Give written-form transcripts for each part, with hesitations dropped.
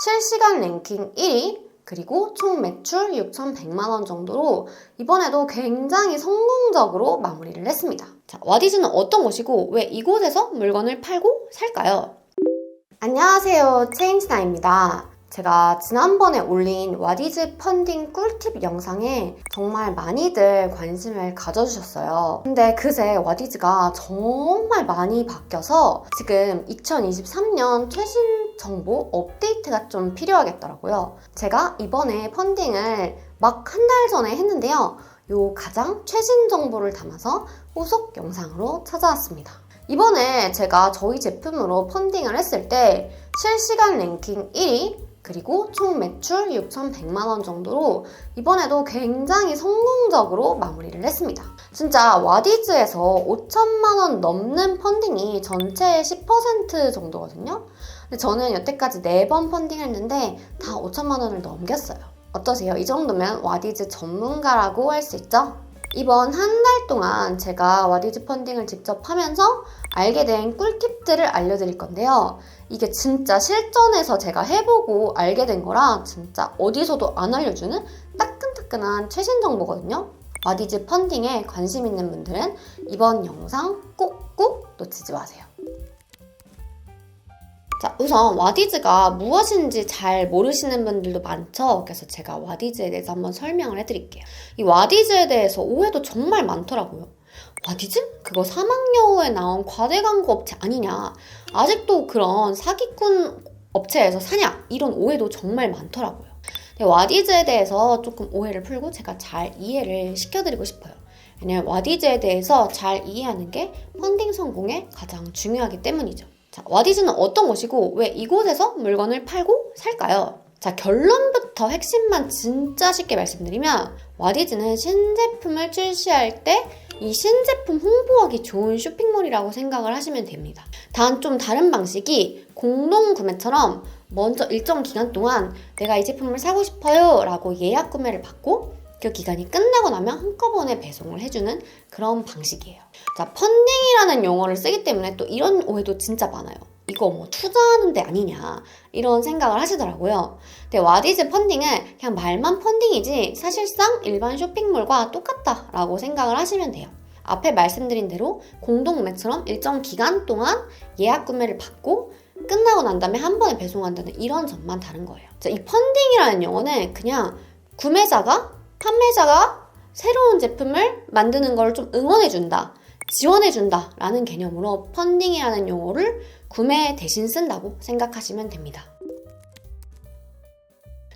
실시간 랭킹 1위, 그리고 총 매출 6,100만 원 정도로 이번에도 굉장히 성공적으로 마무리를 했습니다. 자, 와디즈는 어떤 곳이고 왜 이곳에서 물건을 팔고 살까요? 안녕하세요, 체인지나입니다. 제가 지난번에 올린 와디즈 펀딩 꿀팁 영상에 정말 많이들 관심을 가져주셨어요. 근데 그새 와디즈가 정말 많이 바뀌어서 지금 2023년 최신 정보 업데이트가 좀 필요하겠더라고요. 제가 이번에 펀딩을 막 한 달 전에 했는데요. 요 가장 최신 정보를 담아서 후속 영상으로 찾아왔습니다. 이번에 제가 저희 제품으로 펀딩을 했을 때 실시간 랭킹 1위, 그리고 총 매출 6,100만 원 정도로 이번에도 굉장히 성공적으로 마무리를 했습니다. 진짜 와디즈에서 5천만 원 넘는 펀딩이 전체의 10% 정도거든요. 근데 저는 여태까지 4번 펀딩을 했는데 다 5천만 원을 넘겼어요. 어떠세요? 이 정도면 와디즈 전문가라고 할 수 있죠? 이번 한 달 동안 제가 와디즈 펀딩을 직접 하면서 알게 된 꿀팁들을 알려드릴 건데요. 이게 진짜 실전에서 제가 해보고 알게 된 거라 진짜 어디서도 안 알려주는 따끈따끈한 최신 정보거든요. 와디즈 펀딩에 관심 있는 분들은 이번 영상 꼭꼭 놓치지 마세요. 자, 우선 와디즈가 무엇인지 잘 모르시는 분들도 많죠. 그래서 제가 와디즈에 대해서 한번 설명을 해드릴게요. 이 와디즈에 대해서 오해도 정말 많더라고요. 와디즈? 그거 사막여우에 나온 과대 광고 업체 아니냐? 아직도 그런 사기꾼 업체에서 사냐? 이런 오해도 정말 많더라고요. 근데 와디즈에 대해서 조금 오해를 풀고 제가 잘 이해를 시켜드리고 싶어요. 왜냐면 와디즈에 대해서 잘 이해하는 게 펀딩 성공에 가장 중요하기 때문이죠. 자, 와디즈는 어떤 곳이고 왜 이곳에서 물건을 팔고 살까요? 자, 결론부터 핵심만 진짜 쉽게 말씀드리면 와디즈는 신제품을 출시할 때 이 신제품 홍보하기 좋은 쇼핑몰이라고 생각을 하시면 됩니다. 단 좀 다른 방식이 공동구매처럼 먼저 일정 기간 동안 내가 이 제품을 사고 싶어요 라고 예약 구매를 받고 그 기간이 끝나고 나면 한꺼번에 배송을 해주는 그런 방식이에요. 자, 펀딩이라는 용어를 쓰기 때문에 또 이런 오해도 진짜 많아요. 이거 뭐 투자하는 데 아니냐 이런 생각을 하시더라고요. 근데 와디즈 펀딩은 그냥 말만 펀딩이지 사실상 일반 쇼핑몰과 똑같다라고 생각을 하시면 돼요. 앞에 말씀드린 대로 공동구매처럼 일정 기간 동안 예약 구매를 받고 끝나고 난 다음에 한 번에 배송한다는 이런 점만 다른 거예요. 자, 이 펀딩이라는 용어는 그냥 구매자가 판매자가 새로운 제품을 만드는 걸 좀 응원해준다, 지원해준다 라는 개념으로 펀딩이라는 용어를 구매 대신 쓴다고 생각하시면 됩니다.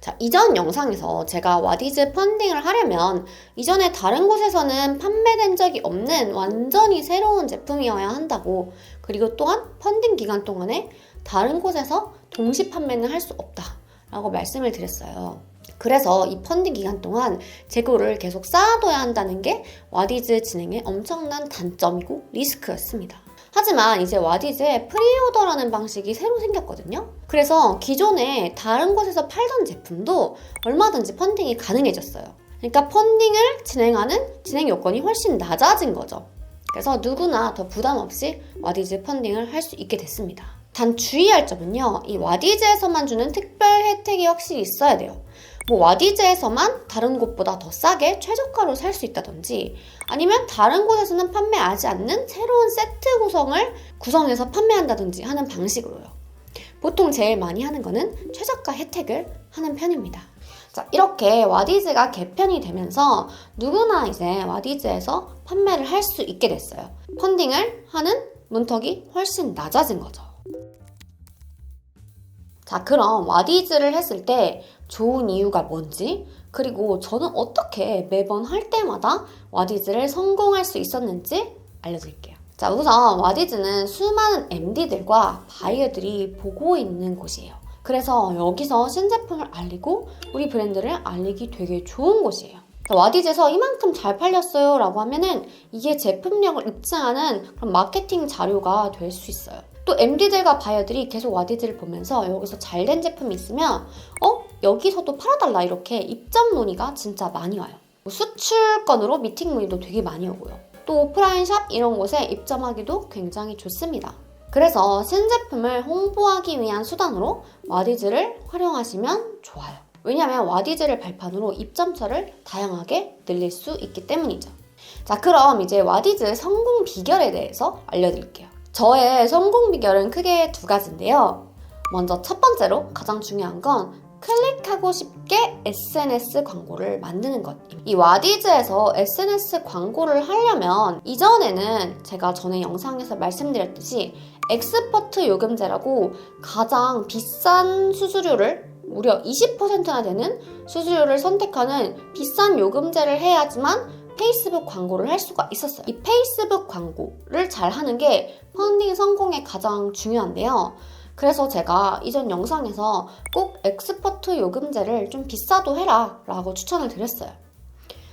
자, 이전 영상에서 제가 와디즈 펀딩을 하려면 이전에 다른 곳에서는 판매된 적이 없는 완전히 새로운 제품이어야 한다고, 그리고 또한 펀딩 기간 동안에 다른 곳에서 동시 판매는 할 수 없다 라고 말씀을 드렸어요. 그래서 이 펀딩 기간 동안 재고를 계속 쌓아둬야 한다는 게 와디즈 진행의 엄청난 단점이고 리스크였습니다. 하지만 이제 와디즈에 프리오더라는 방식이 새로 생겼거든요. 그래서 기존에 다른 곳에서 팔던 제품도 얼마든지 펀딩이 가능해졌어요. 그러니까 펀딩을 진행하는 진행 요건이 훨씬 낮아진 거죠. 그래서 누구나 더 부담 없이 와디즈 펀딩을 할 수 있게 됐습니다. 단 주의할 점은요, 이 와디즈에서만 주는 특별 혜택이 확실히 있어야 돼요. 뭐 와디즈에서만 다른 곳보다 더 싸게 최저가로 살 수 있다든지, 아니면 다른 곳에서는 판매하지 않는 새로운 세트 구성해서 판매한다든지 하는 방식으로요. 보통 제일 많이 하는 거는 최저가 혜택을 하는 편입니다. 자, 이렇게 와디즈가 개편이 되면서 누구나 이제 와디즈에서 판매를 할 수 있게 됐어요. 펀딩을 하는 문턱이 훨씬 낮아진 거죠. 자, 그럼 와디즈를 했을 때 좋은 이유가 뭔지, 그리고 저는 어떻게 매번 할 때마다 와디즈를 성공할 수 있었는지 알려드릴게요. 자, 우선 와디즈는 수많은 MD들과 바이어들이 보고 있는 곳이에요. 그래서 여기서 신제품을 알리고 우리 브랜드를 알리기 되게 좋은 곳이에요. 와디즈에서 이만큼 잘 팔렸어요 라고 하면은 이게 제품력을 입증하는 그런 마케팅 자료가 될 수 있어요. 또 MD들과 바이어들이 계속 와디즈를 보면서 여기서 잘된 제품이 있으면 여기서도 팔아달라 이렇게 입점 문의가 진짜 많이 와요. 수출건으로 미팅 문의도 되게 많이 오고요. 또 오프라인 샵 이런 곳에 입점하기도 굉장히 좋습니다. 그래서 신제품을 홍보하기 위한 수단으로 와디즈를 활용하시면 좋아요. 왜냐하면 와디즈를 발판으로 입점처를 다양하게 늘릴 수 있기 때문이죠. 자, 그럼 이제 와디즈 성공 비결에 대해서 알려드릴게요. 저의 성공 비결은 크게 두 가지인데요. 먼저 첫 번째로 가장 중요한 건 클릭하고 쉽게 SNS 광고를 만드는 것. 이 와디즈에서 SNS 광고를 하려면 이전에는 제가 전에 영상에서 말씀드렸듯이 엑스퍼트 요금제라고 가장 비싼 수수료를 무려 20%나 되는 수수료를 선택하는 비싼 요금제를 해야지만 페이스북 광고를 할 수가 있었어요. 이 페이스북 광고를 잘 하는 게 펀딩 성공에 가장 중요한데요. 그래서 제가 이전 영상에서 꼭 엑스퍼트 요금제를 좀 비싸도 해라 라고 추천을 드렸어요.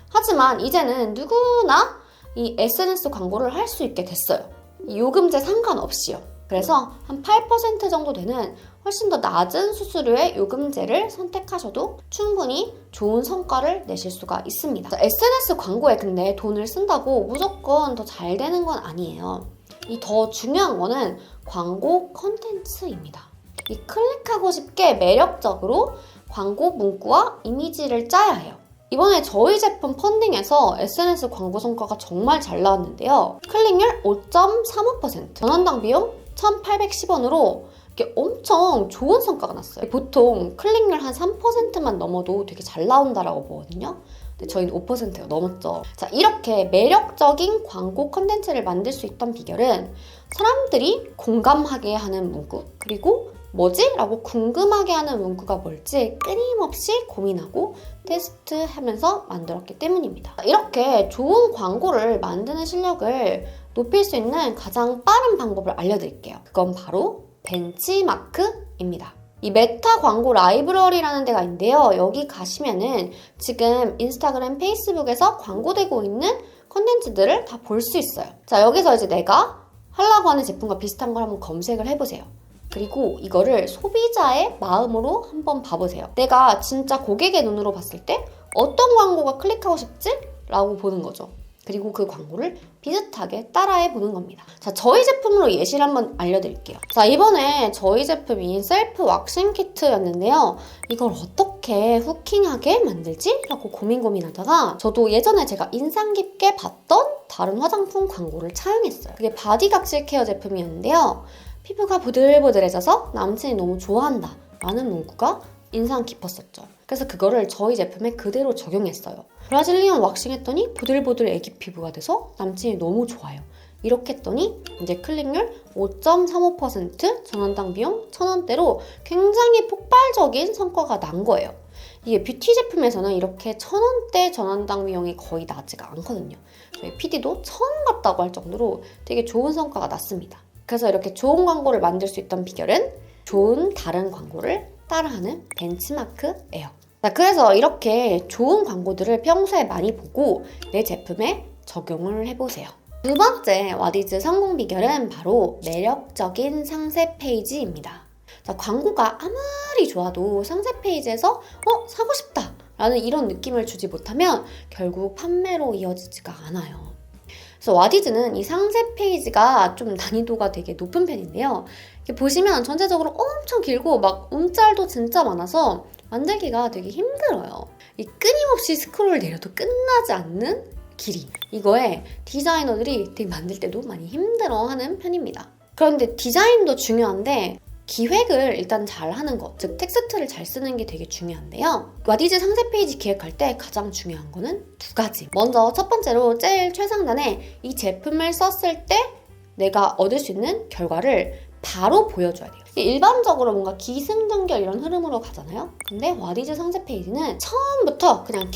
하지만 이제는 누구나 이 SNS 광고를 할 수 있게 됐어요. 이 요금제 상관없이요. 그래서 한 8% 정도 되는 훨씬 더 낮은 수수료의 요금제를 선택하셔도 충분히 좋은 성과를 내실 수가 있습니다. SNS 광고에 근데 돈을 쓴다고 무조건 더 잘 되는 건 아니에요. 이 더 중요한 거는 광고 컨텐츠입니다. 이 클릭하고 쉽게 매력적으로 광고 문구와 이미지를 짜야 해요. 이번에 저희 제품 펀딩에서 SNS 광고 성과가 정말 잘 나왔는데요. 클릭률 5.35%, 전원당 비용 1,810원으로 이게 엄청 좋은 성과가 났어요. 보통 클릭률 한 3%만 넘어도 되게 잘 나온다라고 보거든요. 근데 저희는 5%가 넘었죠. 자, 이렇게 매력적인 광고 컨텐츠를 만들 수 있던 비결은 사람들이 공감하게 하는 문구, 그리고 뭐지? 라고 궁금하게 하는 문구가 뭘지 끊임없이 고민하고 테스트하면서 만들었기 때문입니다. 이렇게 좋은 광고를 만드는 실력을 높일 수 있는 가장 빠른 방법을 알려드릴게요. 그건 바로 벤치마크입니다. 이 메타 광고 라이브러리라는 데가 있는데요. 여기 가시면은 지금 인스타그램, 페이스북에서 광고되고 있는 컨텐츠들을 다 볼 수 있어요. 자, 여기서 이제 내가 하려고 하는 제품과 비슷한 걸 한번 검색을 해보세요. 그리고 이거를 소비자의 마음으로 한번 봐보세요. 내가 진짜 고객의 눈으로 봤을 때 어떤 광고가 클릭하고 싶지? 라고 보는 거죠. 그리고 그 광고를 비슷하게 따라해 보는 겁니다. 자, 저희 제품으로 예시를 한번 알려드릴게요. 자, 이번에 저희 제품인 셀프 왁싱 키트였는데요. 이걸 어떻게 후킹하게 만들지? 라고 고민하다가 저도 예전에 제가 인상 깊게 봤던 다른 화장품 광고를 차용했어요. 그게 바디 각질 케어 제품이었는데요. 피부가 부들부들해져서 남친이 너무 좋아한다 라는 문구가 인상 깊었었죠. 그래서 그거를 저희 제품에 그대로 적용했어요. 브라질리언 왁싱 했더니 보들보들 애기 피부가 돼서 남친이 너무 좋아요. 이렇게 했더니 이제 클릭률 5.35%, 전원당 비용 1,000원대로 굉장히 폭발적인 성과가 난 거예요. 이게 뷰티 제품에서는 이렇게 1,000원대 전원당 비용이 거의 나지가 않거든요. 저희 PD도 처음 봤다고 할 정도로 되게 좋은 성과가 났습니다. 그래서 이렇게 좋은 광고를 만들 수 있던 비결은 좋은 다른 광고를 따라하는 벤치마크예요. 자, 그래서 이렇게 좋은 광고들을 평소에 많이 보고 내 제품에 적용을 해보세요. 두 번째 와디즈 성공 비결은 바로 매력적인 상세 페이지입니다. 자, 광고가 아무리 좋아도 상세 페이지에서 사고 싶다 라는 이런 느낌을 주지 못하면 결국 판매로 이어지지가 않아요. 그래서 와디즈는 이 상세 페이지가 좀 난이도가 되게 높은 편인데요. 이렇게 보시면 전체적으로 엄청 길고 막 움짤도 진짜 많아서 만들기가 되게 힘들어요. 이 끊임없이 스크롤 내려도 끝나지 않는 길이. 이거에 디자이너들이 되게 만들 때도 많이 힘들어하는 편입니다. 그런데 디자인도 중요한데 기획을 일단 잘 하는 것, 즉 텍스트를 잘 쓰는 게 되게 중요한데요. 와디즈 상세 페이지 기획할 때 가장 중요한 거는 두 가지. 먼저 첫 번째로 제일 최상단에 이 제품을 썼을 때 내가 얻을 수 있는 결과를 바로 보여줘야 돼요. 일반적으로 뭔가 기승전결 이런 흐름으로 가잖아요. 근데 와디즈 상세 페이지는 처음부터 그냥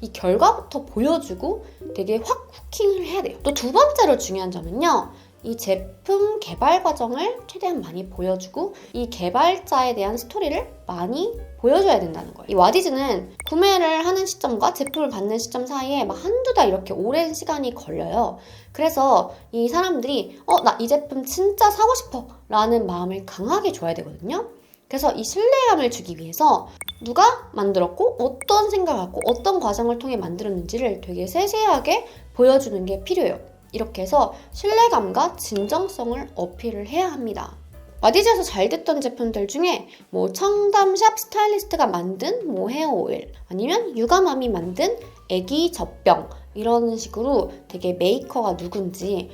이 결과부터 보여주고 되게 확 후킹을 해야 돼요. 또 두 번째로 중요한 점은요. 이 제품 개발 과정을 최대한 많이 보여주고 이 개발자에 대한 스토리를 많이 보여줘야 된다는 거예요. 이 와디즈는 구매를 하는 시점과 제품을 받는 시점 사이에 막 한두 달 이렇게 오랜 시간이 걸려요. 그래서 이 사람들이 나 이 제품 진짜 사고 싶어 라는 마음을 강하게 줘야 되거든요. 그래서 이 신뢰감을 주기 위해서 누가 만들었고 어떤 생각을 갖고 어떤 과정을 통해 만들었는지를 되게 세세하게 보여주는 게 필요해요. 이렇게 해서 신뢰감과 진정성을 어필을 해야 합니다. 와디즈에서 잘 됐던 제품들 중에 뭐 청담샵 스타일리스트가 만든 뭐 헤어 오일, 아니면 유가맘이 만든 애기 젖병, 이런 식으로 되게 메이커가 누군지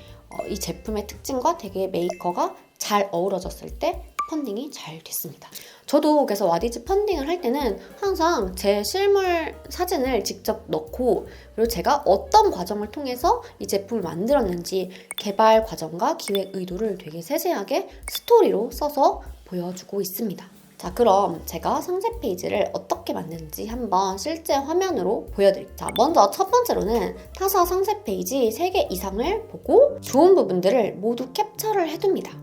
이 제품의 특징과 되게 메이커가 잘 어우러졌을 때 펀딩이 잘 됐습니다. 저도 그래서 와디즈 펀딩을 할 때는 항상 제 실물 사진을 직접 넣고, 그리고 제가 어떤 과정을 통해서 이 제품을 만들었는지 개발 과정과 기획 의도를 되게 세세하게 스토리로 써서 보여주고 있습니다. 자, 그럼 제가 상세 페이지를 어떻게 만드는지 한번 실제 화면으로 보여드릴게요. 자, 먼저 첫 번째로는 타사 상세 페이지 3개 이상을 보고 좋은 부분들을 모두 캡처를 해둡니다.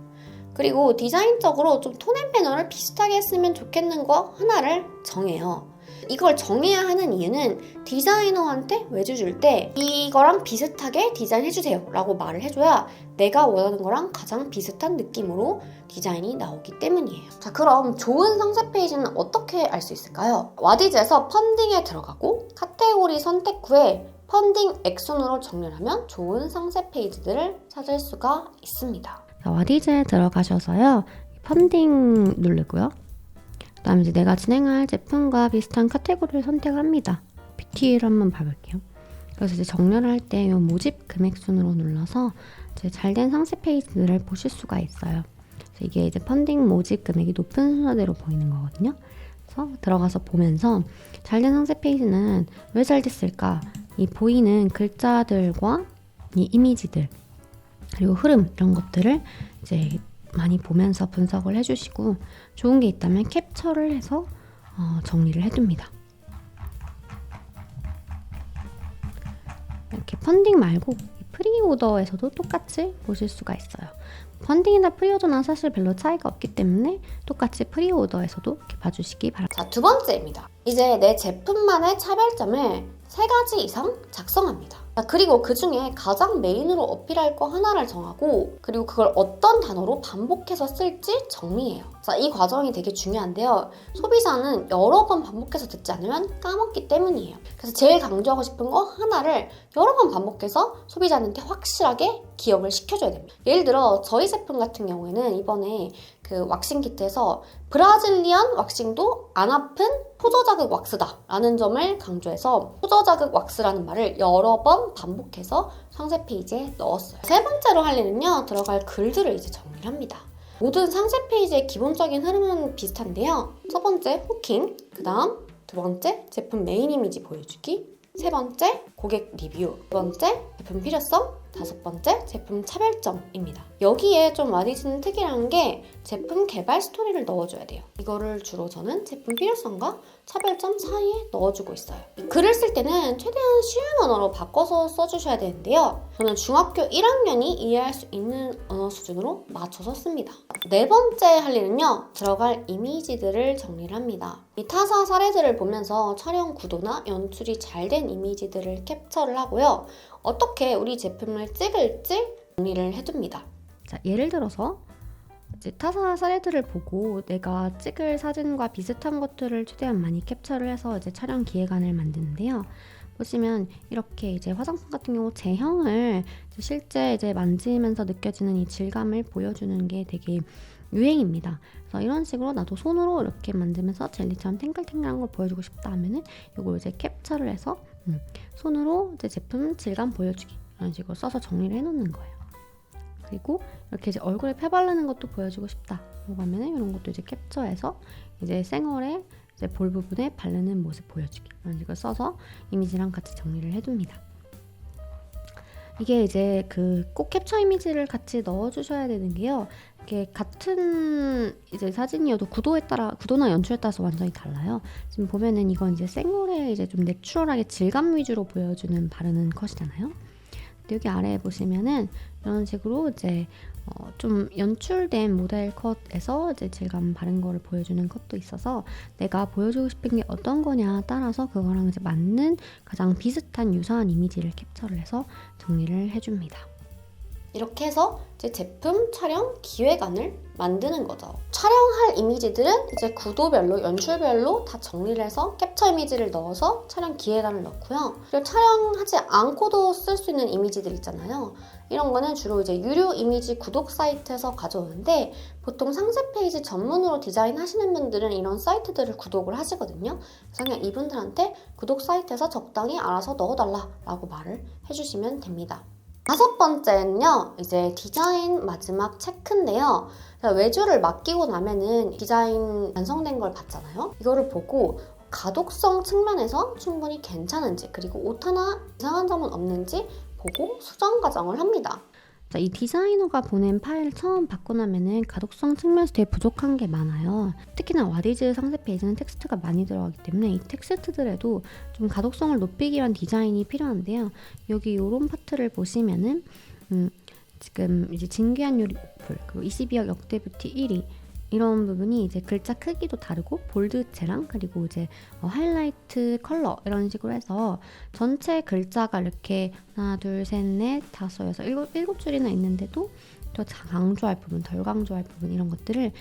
그리고 디자인적으로 좀 톤앤배너를 비슷하게 했으면 좋겠는 거 하나를 정해요. 이걸 정해야 하는 이유는 디자이너한테 외주 줄 때 이거랑 비슷하게 디자인해주세요 라고 말을 해줘야 내가 원하는 거랑 가장 비슷한 느낌으로 디자인이 나오기 때문이에요. 자, 그럼 좋은 상세 페이지는 어떻게 알 수 있을까요? 와디즈에서 펀딩에 들어가고 카테고리 선택 후에 펀딩 액순으로 정렬하면 좋은 상세 페이지들을 찾을 수가 있습니다. 와디즈에 들어가셔서요, 펀딩 누르고요. 그 다음에 이제 내가 진행할 제품과 비슷한 카테고리를 선택합니다. 뷰티를 한번 봐볼게요. 그래서 이제 정렬을 할 때 이 모집 금액 순으로 눌러서 이제 잘된 상세 페이지들을 보실 수가 있어요. 그래서 이게 이제 펀딩 모집 금액이 높은 순서대로 보이는 거거든요. 그래서 들어가서 보면서 잘된 상세 페이지는 왜 잘 됐을까? 이 보이는 글자들과 이 이미지들, 그리고 흐름, 이런 것들을 이제 많이 보면서 분석을 해주시고, 좋은 게 있다면 캡처를 해서 정리를 해둡니다. 이렇게 펀딩 말고 프리오더에서도 똑같이 보실 수가 있어요. 펀딩이나 프리오더나 사실 별로 차이가 없기 때문에 똑같이 프리오더에서도 이렇게 봐주시기 바랍니다. 자, 두 번째입니다. 이제 내 제품만의 차별점을 3가지 이상 작성합니다. 그리고 그 중에 가장 메인으로 어필할 거 하나를 정하고, 그리고 그걸 어떤 단어로 반복해서 쓸지 정리해요. 자, 이 과정이 되게 중요한데요. 소비자는 여러 번 반복해서 듣지 않으면 까먹기 때문이에요. 그래서 제일 강조하고 싶은 거 하나를 여러 번 반복해서 소비자한테 확실하게 기억을 시켜줘야 됩니다. 예를 들어 저희 제품 같은 경우에는 이번에 그 왁싱 키트에서 브라질리안 왁싱도 안 아픈 포저자극 왁스다 라는 점을 강조해서 포저자극 왁스라는 말을 여러 번 반복해서 상세 페이지에 넣었어요. 세 번째로 할 일은요, 들어갈 글들을 이제 정리를 합니다. 모든 상세 페이지의 기본적인 흐름은 비슷한데요. 첫 번째 후킹, 그 다음 두 번째 제품 메인 이미지 보여주기, 세 번째 고객 리뷰, 두 번째 제품 필요성, 다섯 번째 제품 차별점입니다. 여기에 좀 와디즈는 특이한 게 제품 개발 스토리를 넣어줘야 돼요. 이거를 주로 저는 제품 필요성과 차별점 사이에 넣어주고 있어요. 글을 쓸 때는 최대한 쉬운 언어로 바꿔서 써주셔야 되는데요. 저는 중학교 1학년이 이해할 수 있는 언어 수준으로 맞춰서 씁니다. 네 번째 할 일은요, 들어갈 이미지들을 정리를 합니다. 이 타사 사례들을 보면서 촬영 구도나 연출이 잘 된 이미지들을 캡처를 하고요. 어떻게 우리 제품을 찍을지 정리를 해둡니다. 자, 예를 들어서 이제 타사 사례들을 보고 내가 찍을 사진과 비슷한 것들을 최대한 많이 캡처를 해서 이제 촬영 기획안을 만드는데요. 보시면 이렇게 이제 화장품 같은 경우 제형을 실제 이제 만지면서 느껴지는 이 질감을 보여주는 게 되게 유행입니다. 그래서 이런 식으로 나도 손으로 이렇게 만지면서 젤리처럼 탱글탱글한 걸 보여주고 싶다 하면은 이걸 이제 캡처를 해서 손으로 이제 제품 질감 보여주기, 이런 식으로 써서 정리를 해놓는 거예요. 그리고 이렇게 이제 얼굴에 펴 바르는 것도 보여주고 싶다 라고 하면은 이런 것도 이제 캡처해서 이제 생얼에 이제 볼 부분에 바르는 모습 보여주기, 이런 식으로 써서 이미지랑 같이 정리를 해둡니다. 이게 이제 그 꼭 캡처 이미지를 같이 넣어주셔야 되는 게요. 이게 같은 이제 사진이어도 구도나 연출에 따라서 완전히 달라요. 지금 보면은 이건 이제 생얼에 이제 좀 내추럴하게 질감 위주로 보여주는 바르는 컷이잖아요. 근데 여기 아래에 보시면은 이런 식으로 이제 좀 연출된 모델 컷에서 이제 질감 바른 거를 보여주는 컷도 있어서 내가 보여주고 싶은 게 어떤 거냐 따라서 그거랑 이제 맞는 가장 비슷한 유사한 이미지를 캡처를 해서 정리를 해줍니다. 이렇게 해서 제 제품 촬영 기획안을 만드는 거죠. 촬영할 이미지들은 이제 구도별로, 연출별로 다 정리를 해서 캡처 이미지를 넣어서 촬영 기획안을 넣고요. 그리고 촬영하지 않고도 쓸 수 있는 이미지들 있잖아요. 이런 거는 주로 이제 유료 이미지 구독 사이트에서 가져오는데 보통 상세 페이지 전문으로 디자인하시는 분들은 이런 사이트들을 구독을 하시거든요. 그래서 그냥 이분들한테 구독 사이트에서 적당히 알아서 넣어달라라고 말을 해주시면 됩니다. 5번째는요, 이제 디자인 마지막 체크인데요. 외주를 맡기고 나면은 디자인 완성된 걸 봤잖아요. 이거를 보고 가독성 측면에서 충분히 괜찮은지, 그리고 옷 하나 이상한 점은 없는지 보고 수정 과정을 합니다. 자, 이 디자이너가 보낸 파일을 처음 받고 나면은 가독성 측면에서 되게 부족한 게 많아요. 특히나 와디즈 상세 페이지는 텍스트가 많이 들어가기 때문에 이 텍스트들에도 좀 가독성을 높이기 위한 디자인이 필요한데요. 여기 이런 파트를 보시면은 지금 이제 진귀한 요리 오플, 그리고 22억 역대 뷰티 1위 이런 부분이 이제 글자 크기도 다르고 볼드체랑 그리고 이제 하이라이트 컬러 이런 식으로 해서 전체 글자가 이렇게 하나 둘셋넷 다섯 여섯 일곱 줄이나 있는데도 더 강조할 부분, 덜 강조할 부분 이런 것들을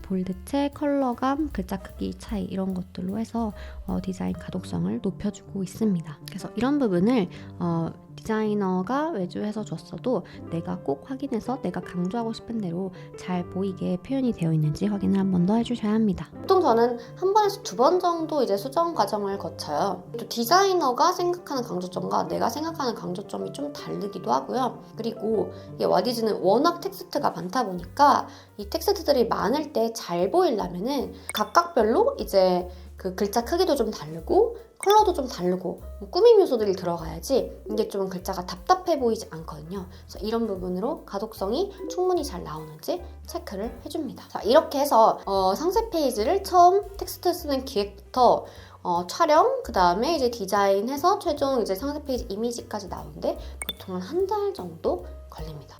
볼드체, 컬러감, 글자 크기 차이 이런 것들로 해서 디자인 가독성을 높여주고 있습니다. 그래서 이런 부분을 디자이너가 외주해서 줬어도 내가 꼭 확인해서 내가 강조하고 싶은 대로 잘 보이게 표현이 되어 있는지 확인을 한 번 더 해주셔야 합니다. 보통 저는 한 번에서 2번 정도 이제 수정 과정을 거쳐요. 또 디자이너가 생각하는 강조점과 내가 생각하는 강조점이 좀 다르기도 하고요. 그리고 이게 와디즈는 워낙 텍스트가 많다 보니까 이 텍스트들이 많을 때 잘 보이려면은 각각별로 이제 그 글자 크기도 좀 다르고 컬러도 좀 다르고 꾸밈 요소들이 들어가야지 이게 좀 글자가 답답해 보이지 않거든요. 그래서 이런 부분으로 가독성이 충분히 잘 나오는지 체크를 해줍니다. 자, 이렇게 해서 상세 페이지를 처음 텍스트 쓰는 기획부터 촬영, 그 다음에 이제 디자인해서 최종 이제 상세 페이지 이미지까지 나오는데 보통은 한 달 정도 걸립니다.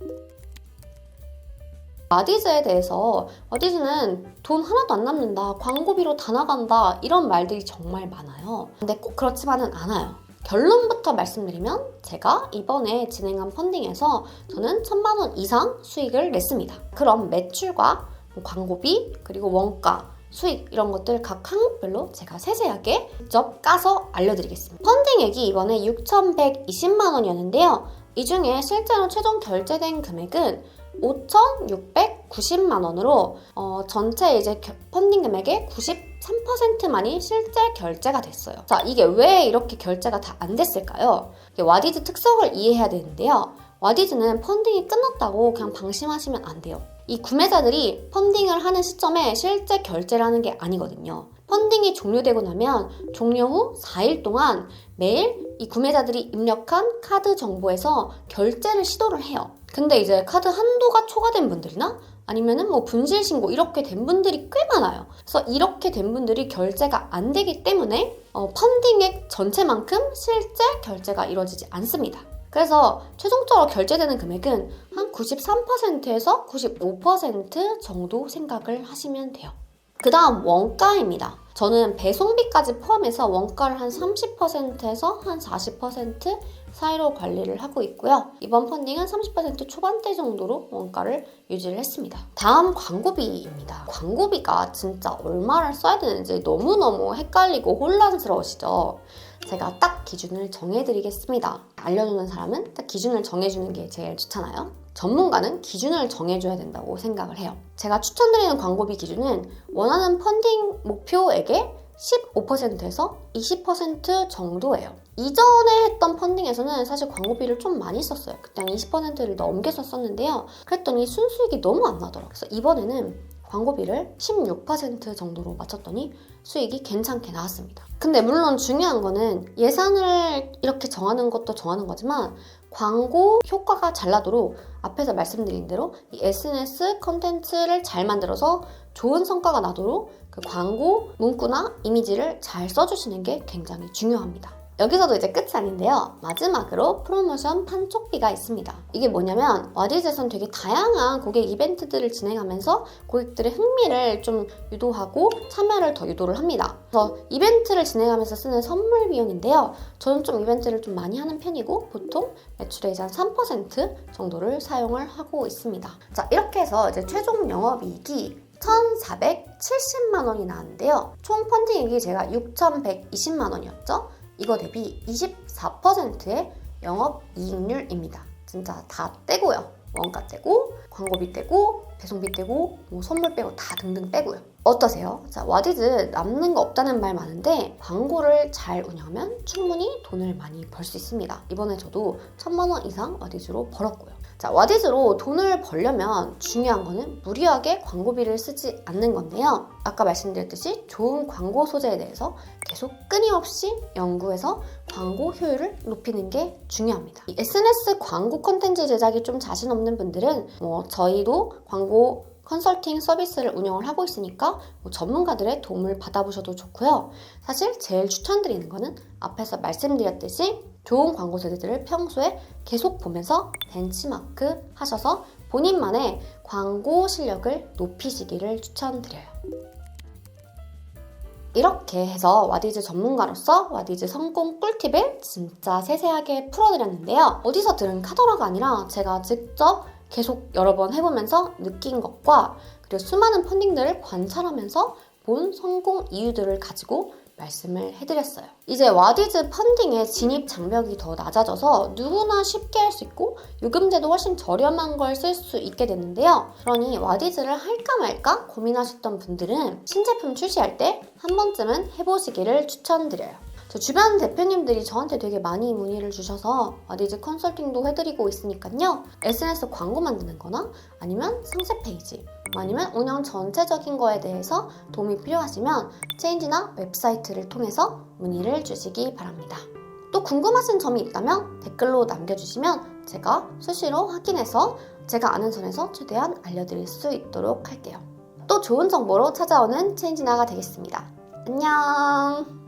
와디즈에 대해서 와디즈는 돈 하나도 안 남는다, 광고비로 다 나간다 이런 말들이 정말 많아요. 근데 꼭 그렇지만은 않아요. 결론부터 말씀드리면 제가 이번에 진행한 펀딩에서 저는 1,000만 원 이상 수익을 냈습니다. 그럼 매출과 광고비 그리고 원가, 수익 이런 것들 각 항목별로 제가 세세하게 직접 까서 알려드리겠습니다. 펀딩액이 이번에 6,120만 원이었는데요. 이 중에 실제로 최종 결제된 금액은 5,690만 원으로 전체 이제 펀딩 금액의 93%만이 실제 결제가 됐어요. 자, 이게 왜 이렇게 결제가 다 안 됐을까요? 와디즈 특성을 이해해야 되는데요. 와디즈는 펀딩이 끝났다고 그냥 방심하시면 안 돼요. 이 구매자들이 펀딩을 하는 시점에 실제 결제를 하는 게 아니거든요. 펀딩이 종료되고 나면 종료 후 4일 동안 매일 이 구매자들이 입력한 카드 정보에서 결제를 시도를 해요. 근데 이제 카드 한도가 초과된 분들이나 아니면은 뭐 분실 신고 이렇게 된 분들이 꽤 많아요. 그래서 이렇게 된 분들이 결제가 안 되기 때문에 펀딩액 전체만큼 실제 결제가 이루어지지 않습니다. 그래서 최종적으로 결제되는 금액은 한 93%에서 95% 정도 생각을 하시면 돼요. 그 다음 원가입니다. 저는 배송비까지 포함해서 원가를 한 30%에서 한 40% 사이로 관리를 하고 있고요. 이번 펀딩은 30% 초반대 정도로 원가를 유지를 했습니다. 다음 광고비입니다. 광고비가 진짜 얼마를 써야 되는지 너무너무 헷갈리고 혼란스러우시죠? 제가 딱 기준을 정해드리겠습니다. 알려주는 사람은 딱 기준을 정해주는 게 제일 좋잖아요. 전문가는 기준을 정해줘야 된다고 생각을 해요. 제가 추천드리는 광고비 기준은 원하는 펀딩 목표액의 15%에서 20% 정도예요. 이전에 했던 펀딩에서는 사실 광고비를 좀 많이 썼어요. 그때 한 20%를 넘겨서 썼는데요. 그랬더니 순수익이 너무 안 나더라고요. 그래서 이번에는 광고비를 16% 정도로 맞췄더니 수익이 괜찮게 나왔습니다. 근데 물론 중요한 거는 예산을 이렇게 정하는 것도 정하는 거지만 광고 효과가 잘 나도록 앞에서 말씀드린 대로 이 SNS 컨텐츠를 잘 만들어서 좋은 성과가 나도록 그 광고 문구나 이미지를 잘 써주시는 게 굉장히 중요합니다. 여기서도 이제 끝이 아닌데요. 마지막으로 프로모션 판촉비가 있습니다. 이게 뭐냐면 와디즈에서는 되게 다양한 고객 이벤트들을 진행하면서 고객들의 흥미를 좀 유도하고 참여를 더 유도를 합니다. 그래서 이벤트를 진행하면서 쓰는 선물 비용인데요. 저는 좀 이벤트를 좀 많이 하는 편이고 보통 매출의 이제 한 3% 정도를 사용을 하고 있습니다. 자, 이렇게 해서 이제 최종 영업이익이 1,470만 원이 나왔는데요. 총 펀딩이익이 제가 6,120만 원이었죠. 이거 대비 24%의 영업이익률입니다. 진짜 다 떼고요. 원가 떼고, 광고비 떼고, 배송비 떼고, 뭐 선물 빼고 다 등등 빼고요. 어떠세요? 자, 와디즈 남는 거 없다는 말 많은데 광고를 잘 운영하면 충분히 돈을 많이 벌 수 있습니다. 이번에 저도 1,000만 원 이상 와디즈로 벌었고요. 자, 와디즈로 돈을 벌려면 중요한 거는 무리하게 광고비를 쓰지 않는 건데요. 아까 말씀드렸듯이 좋은 광고 소재에 대해서 계속 끊임없이 연구해서 광고 효율을 높이는 게 중요합니다. 이 SNS 광고 콘텐츠 제작이 좀 자신 없는 분들은 저희도 광고 컨설팅 서비스를 운영을 하고 있으니까 전문가들의 도움을 받아보셔도 좋고요. 사실 제일 추천드리는 거는 앞에서 말씀드렸듯이 좋은 광고 소재들을 평소에 계속 보면서 벤치마크 하셔서 본인만의 광고 실력을 높이시기를 추천드려요. 이렇게 해서 와디즈 전문가로서 와디즈 성공 꿀팁을 진짜 세세하게 풀어드렸는데요. 어디서 들은 카더라가 아니라 제가 직접 계속 여러 번 해보면서 느낀 것과 그리고 수많은 펀딩들을 관찰하면서 본 성공 이유들을 가지고 말씀을 해드렸어요. 이제 와디즈 펀딩의 진입 장벽이 더 낮아져서 누구나 쉽게 할 수 있고 요금제도 훨씬 저렴한 걸 쓸 수 있게 됐는데요. 그러니 와디즈를 할까 말까 고민하셨던 분들은 신제품 출시할 때 한 번쯤은 해보시기를 추천드려요. 저 주변 대표님들이 저한테 되게 많이 문의를 주셔서 와디즈 컨설팅도 해드리고 있으니까요. SNS 광고 만드는 거나 아니면 상세 페이지 아니면 운영 전체적인 거에 대해서 도움이 필요하시면 체인지나 웹사이트를 통해서 문의를 주시기 바랍니다. 또 궁금하신 점이 있다면 댓글로 남겨주시면 제가 수시로 확인해서 제가 아는 선에서 최대한 알려드릴 수 있도록 할게요. 또 좋은 정보로 찾아오는 체인지나가 되겠습니다. 안녕!